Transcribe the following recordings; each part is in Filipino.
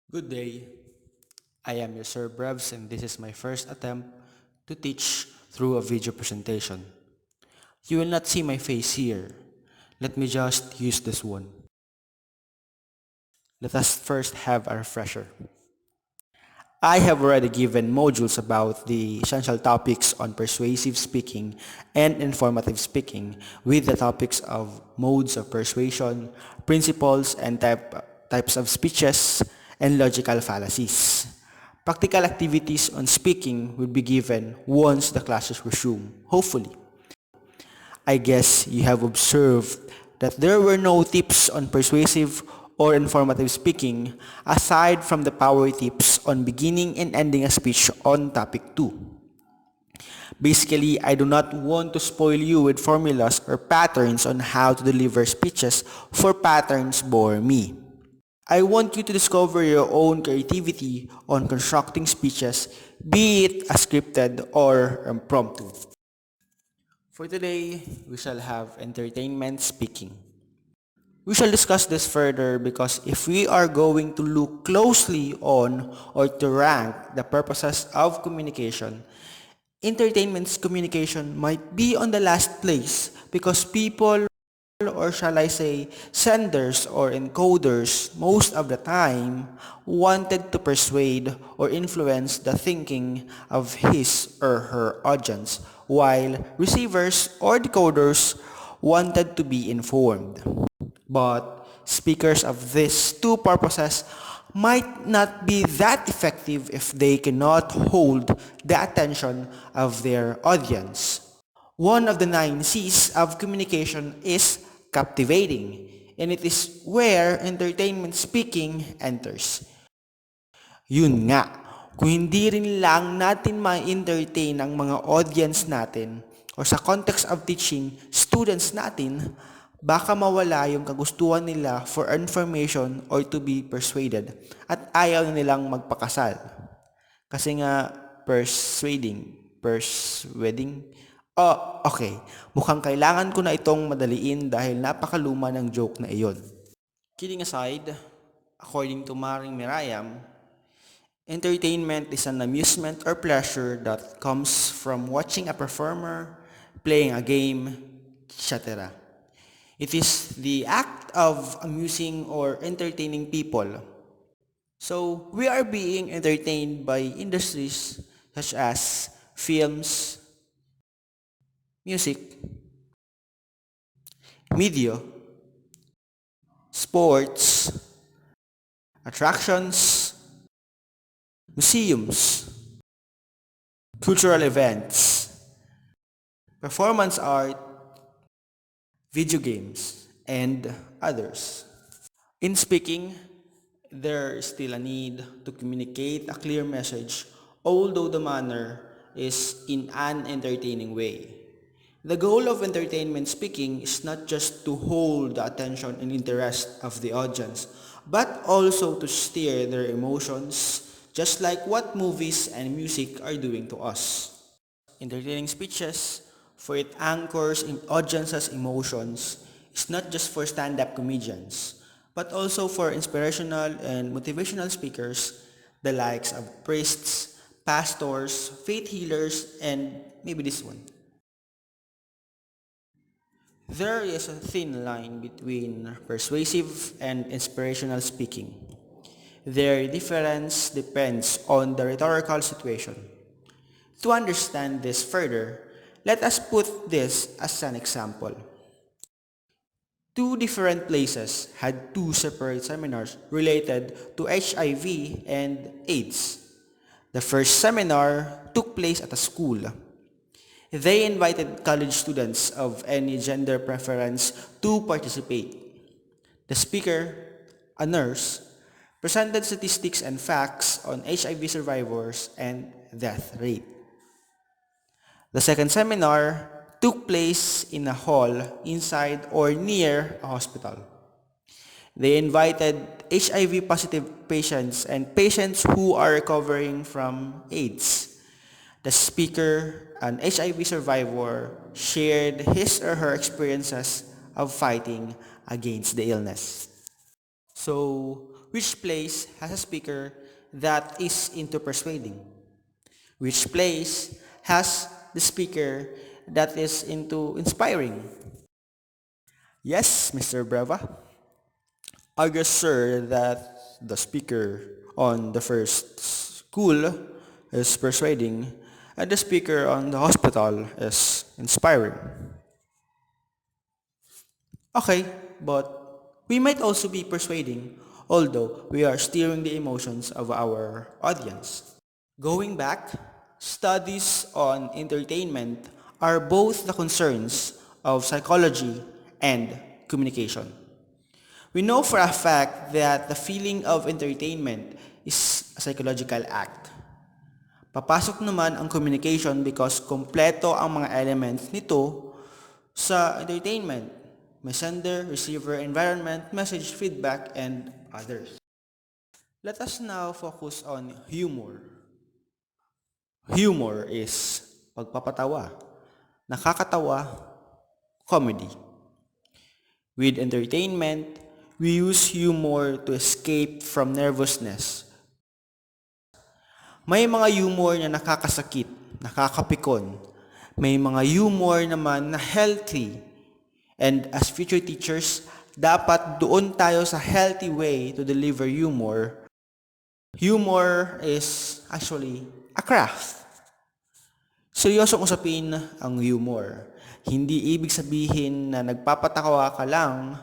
Good day. I am your Sir Brevs and this is my first attempt to teach through a video presentation. You will not see my face here. Let me just use this one. Let us first have a refresher. I have already given modules about the essential topics on persuasive speaking and informative speaking with the topics of modes of persuasion, principles and types of speeches, and logical fallacies. Practical activities on speaking will be given once the classes resume, hopefully. I guess you have observed that there were no tips on persuasive or informative speaking aside from the power tips on beginning and ending a speech on topic 2. Basically, I do not want to spoil you with formulas or patterns on how to deliver speeches, for patterns bore me. I want you to discover your own creativity on constructing speeches, be it a scripted or impromptu. For today, we shall have entertainment speaking. We shall discuss this further because if we are going to look closely on or to rank the purposes of communication, entertainment's communication might be on the last place because people, or shall I say senders or encoders, most of the time wanted to persuade or influence the thinking of his or her audience, while receivers or decoders wanted to be informed. But speakers of these two purposes might not be that effective if they cannot hold the attention of their audience. One of the 9 C's of communication is captivating, and it is where entertainment speaking enters. Yun nga, kung hindi rin lang natin ma-entertain ang mga audience natin o sa context of teaching students natin, baka mawala yung kagustuhan nila for information or to be persuaded at ayaw na nilang magpakasal. Kasi nga, persuading. Oh, okay. Mukhang kailangan ko na itong madaliin dahil napakaluma ng joke na iyon. Kidding aside, according to Maring Mirayam, entertainment is an amusement or pleasure that comes from watching a performer, playing a game, etc. It is the act of amusing or entertaining people. So, we are being entertained by industries such as films, music, media, sports, attractions, museums, cultural events, performance art, video games, and others. In speaking, there is still a need to communicate a clear message, although the manner is in an entertaining way. The goal of entertainment speaking is not just to hold the attention and interest of the audience, but also to steer their emotions, just like what movies and music are doing to us. Entertaining speeches, for it anchors in audience's emotions, is not just for stand-up comedians, but also for inspirational and motivational speakers, the likes of priests, pastors, faith healers, and maybe this one. There is a thin line between persuasive and inspirational speaking. Their difference depends on the rhetorical situation. To understand this further, let us put this as an example. Two different places had two separate seminars related to HIV and AIDS. The first seminar took place at a school. They invited college students of any gender preference to participate. The speaker, a nurse, presented statistics and facts on HIV survivors and death rate. The second seminar took place in a hall inside or near a hospital. They invited HIV positive patients and patients who are recovering from AIDS. The speaker, an HIV survivor, shared his or her experiences of fighting against the illness. So, which place has a speaker that is into persuading? Which place has the speaker that is into inspiring? Yes, Mr. Breva. I guess, sir, that the speaker on the first school is persuading and the speaker on the hospital is inspiring. Okay, but we might also be persuading, although we are steering the emotions of our audience. Going back, studies on entertainment are both the concerns of psychology and communication. We know for a fact that the feeling of entertainment is a psychological act. Papasok naman ang communication because kompleto ang mga elements nito sa entertainment. May sender, receiver, environment, message, feedback, and others. Let us now focus on humor. Humor is pagpapatawa, nakakatawa, comedy. With entertainment, we use humor to escape from nervousness. May mga humor na nakakasakit, nakakapikon. May mga humor naman na healthy. And as future teachers, dapat doon tayo sa healthy way to deliver humor. Humor is actually a craft. Seryosong usapin ang humor. Hindi ibig sabihin na nagpapatawa ka lang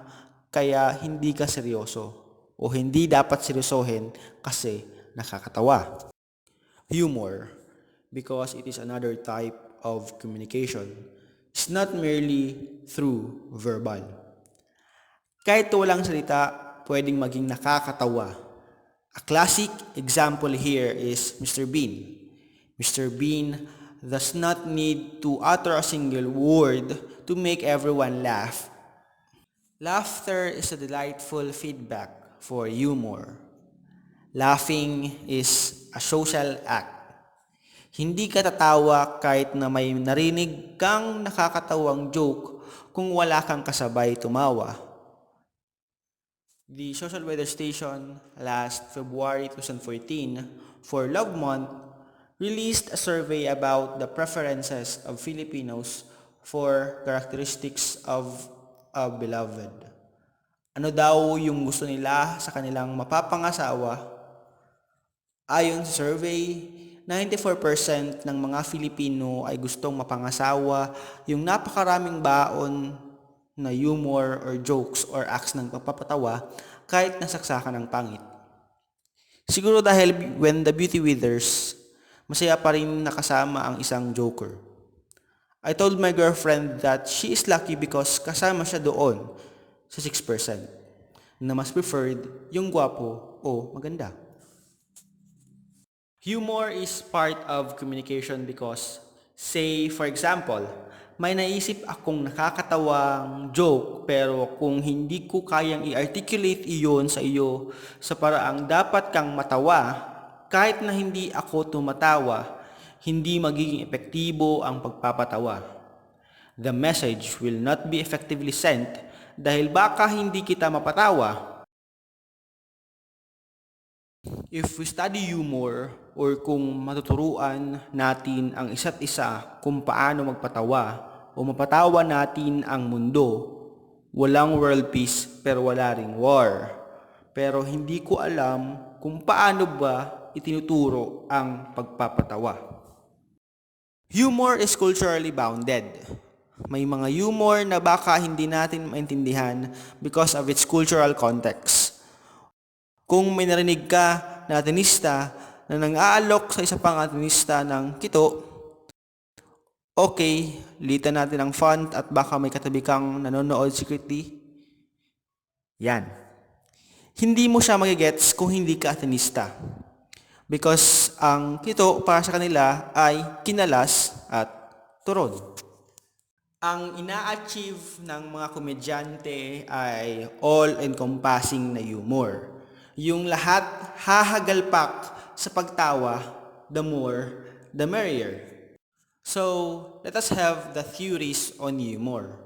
kaya hindi ka seryoso o hindi dapat seryosohin kasi nakakatawa. Humor, because it is another type of communication, is not merely through verbal. Kahit walang salita, pwedeng maging nakakatawa. A classic example here is Mr. Bean. Mr. Bean does not need to utter a single word to make everyone laugh. Laughter is a delightful feedback for humor. Laughing is a social act. Hindi ka tatawa kahit na may narinig kang nakakatawang joke kung wala kang kasabay tumawa. The Social Weather Station last February 2014 for Love Month released a survey about the preferences of Filipinos for characteristics of a beloved. Ano daw yung gusto nila sa kanilang mapapangasawa? Ayon sa survey, 94% ng mga Filipino ay gustong mapangasawa yung napakaraming baon na humor or jokes or acts ng pagpapatawa kahit nasaksakan ng pangit. Siguro dahil when the beauty withers, masaya pa rin nakasama ang isang joker. I told my girlfriend that she is lucky because kasama siya doon sa 6% na mas preferred yung gwapo o maganda. Humor is part of communication because, say for example, may naisip akong nakakatawang joke pero kung hindi ko kayang i-articulate iyon sa iyo sa paraang dapat kang matawa, kahit na hindi ako tumatawa, hindi magiging epektibo ang pagpapatawa. The message will not be effectively sent dahil baka hindi kita mapatawa. If we study humor or kung matuturuan natin ang isa't isa kung paano magpatawa o mapatawa natin ang mundo, walang world peace pero wala ring war. Pero hindi ko alam kung paano ba itinuturo ang pagpapatawa. Humor is culturally bounded. May mga humor na baka hindi natin maintindihan because of its cultural context. Kung may narinig ka na atenista na nang-aalok sa isa pang atenista ng kito, okay, litan natin ang font at baka may katabi kang nanonood secretly. Yan. Hindi mo siya magigets kung hindi ka atenista. Because ang kito para sa kanila ay kinalas at turon. Ang ina-achieve ng mga komedyante ay all-encompassing na humor. Yung lahat hahagalpak sa pagtawa, the more, the merrier. So, let us have the theories on humor.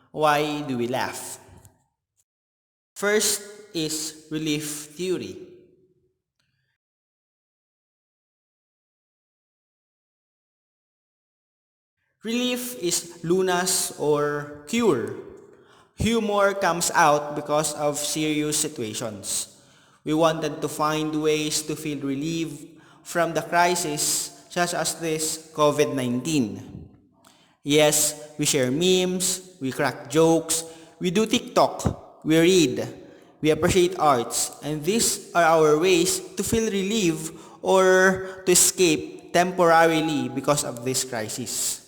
Why do we laugh? First, is relief theory. Relief is lunas or cure. Humor comes out because of serious situations. We wanted to find ways to feel relief from the crisis such as this COVID-19. Yes, we share memes, we crack jokes, we do TikTok, we read, we appreciate arts, and these are our ways to feel relief or to escape temporarily because of this crisis.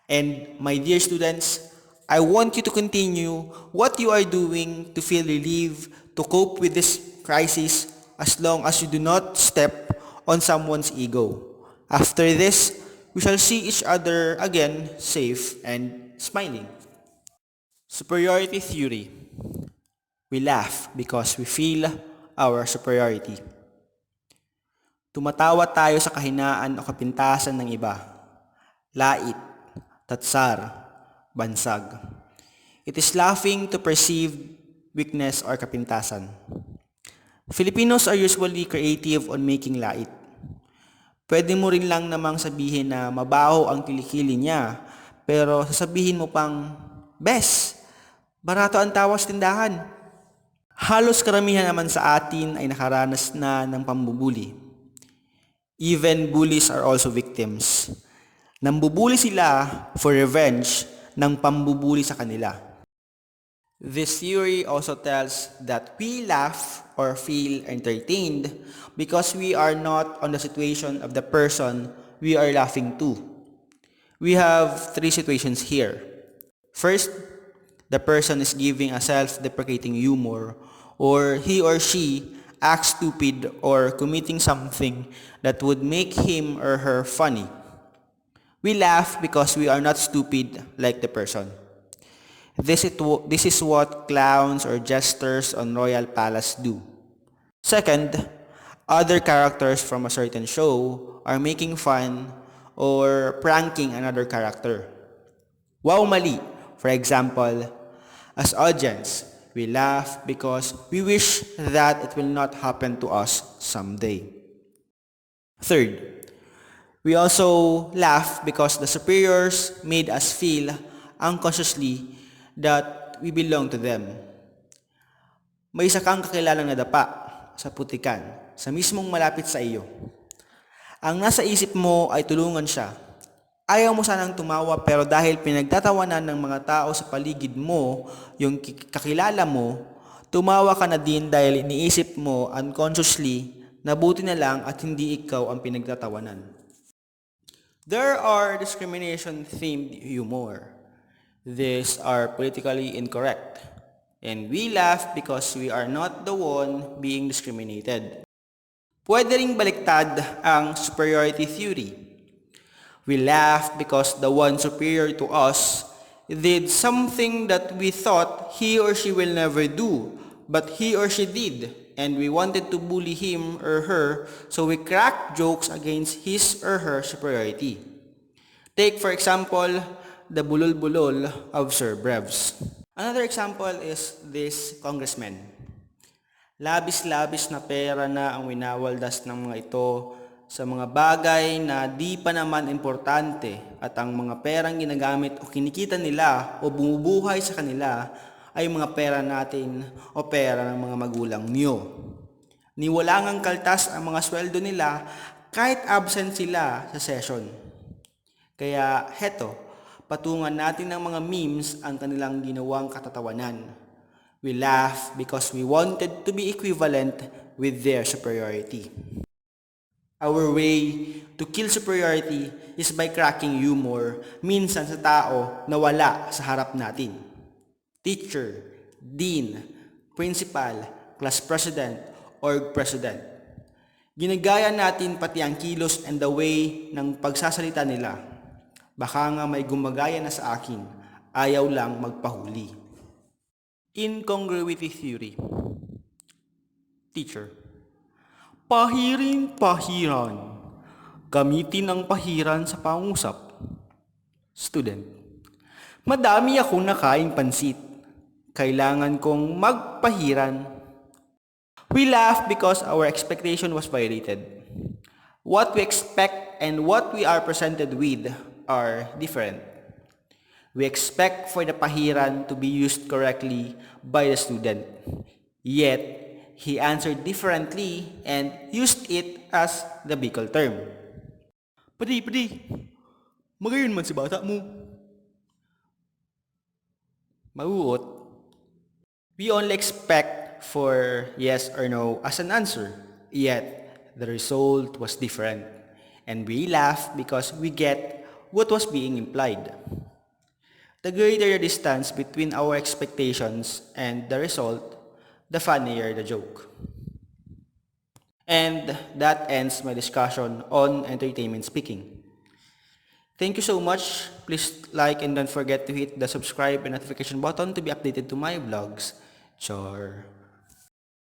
And my dear students, I want you to continue what you are doing to feel relief, to cope with this crisis as long as you do not step on someone's ego. After this, we shall see each other again safe and smiling. Superiority theory. We laugh because we feel our superiority. Tumatawa tayo sa kahinaan o kapintasan ng iba. Lait, tatsar, bansag. It is laughing to perceive weakness or kapintasan. Filipinos are usually creative on making lait. Pwede mo rin lang namang sabihin na mabaho ang kilikili niya, pero sasabihin mo pang, Bes, barato ang tawas tindahan. Halos karamihan naman sa atin ay nakaranas na ng pambubuli. Even bullies are also victims. Nambubuli sila for revenge ng pambubuli sa kanila. This theory also tells that we laugh or feel entertained because we are not on the situation of the person we are laughing to. We have three situations here. First, the person is giving a self-deprecating humor, or he or she acts stupid or committing something that would make him or her funny. We laugh because we are not stupid like the person. This is what clowns or jesters on Royal Palace do. Second, other characters from a certain show are making fun or pranking another character. Wow, mali! For example, as audience, we laugh because we wish that it will not happen to us someday. Third, we also laugh because the superiors made us feel unconsciously that we belong to them. May isa kang kakilalang nadapa sa putikan, sa mismong malapit sa iyo. Ang nasa isip mo ay tulungan siya. Ayaw mo sanang tumawa pero dahil pinagtatawanan ng mga tao sa paligid mo, yung kakilala mo, tumawa ka na din dahil iniisip mo unconsciously na buti na lang at hindi ikaw ang pinagtatawanan. There are discrimination-themed humor. These are politically incorrect. And we laugh because we are not the one being discriminated. Pwede ring baliktad ang superiority theory. We laugh because the one superior to us did something that we thought he or she will never do, but he or she did, and we wanted to bully him or her, so we crack jokes against his or her superiority. Take for example, the bulol-bulol of Sir Brevs. Another example is this congressman. Labis-labis na pera na ang winawaldas ng mga ito sa mga bagay na di pa naman importante at ang mga perang ginagamit o kinikita nila o bumubuhay sa kanila ay mga pera natin o pera ng mga magulang niyo. Niwalangang kaltas ang mga sweldo nila kahit absent sila sa session. Kaya heto, patungan natin ng mga memes ang kanilang ginawang katatawanan. We laugh because we wanted to be equivalent with their superiority. Our way to kill superiority is by cracking humor minsan sa tao na wala sa harap natin. Teacher, dean, principal, class president, org president. Ginagaya natin pati ang kilos and the way ng pagsasalita nila. Baka nga may gumagaya na sa akin, ayaw lang magpahuli. Incongruity theory. Teacher, pahirin-pahiran. Gamitin ang pahiran sa pangusap. Student, madami akong nakaing pansit. Kailangan kong magpahiran. We laugh because our expectation was violated. What we expect and what we are presented with are different. We expect for the pahiran to be used correctly by the student. Yet, he answered differently and used it as the Bicol term. Padi, magayon man si bata mo. Mauot. We only expect for yes or no as an answer, yet the result was different. And we laugh because we get what was being implied. The greater the distance between our expectations and the result, the funnier the joke. And that ends my discussion on entertainment speaking. Thank you so much. Please like and don't forget to hit the subscribe and notification button to be updated to my vlogs. Char.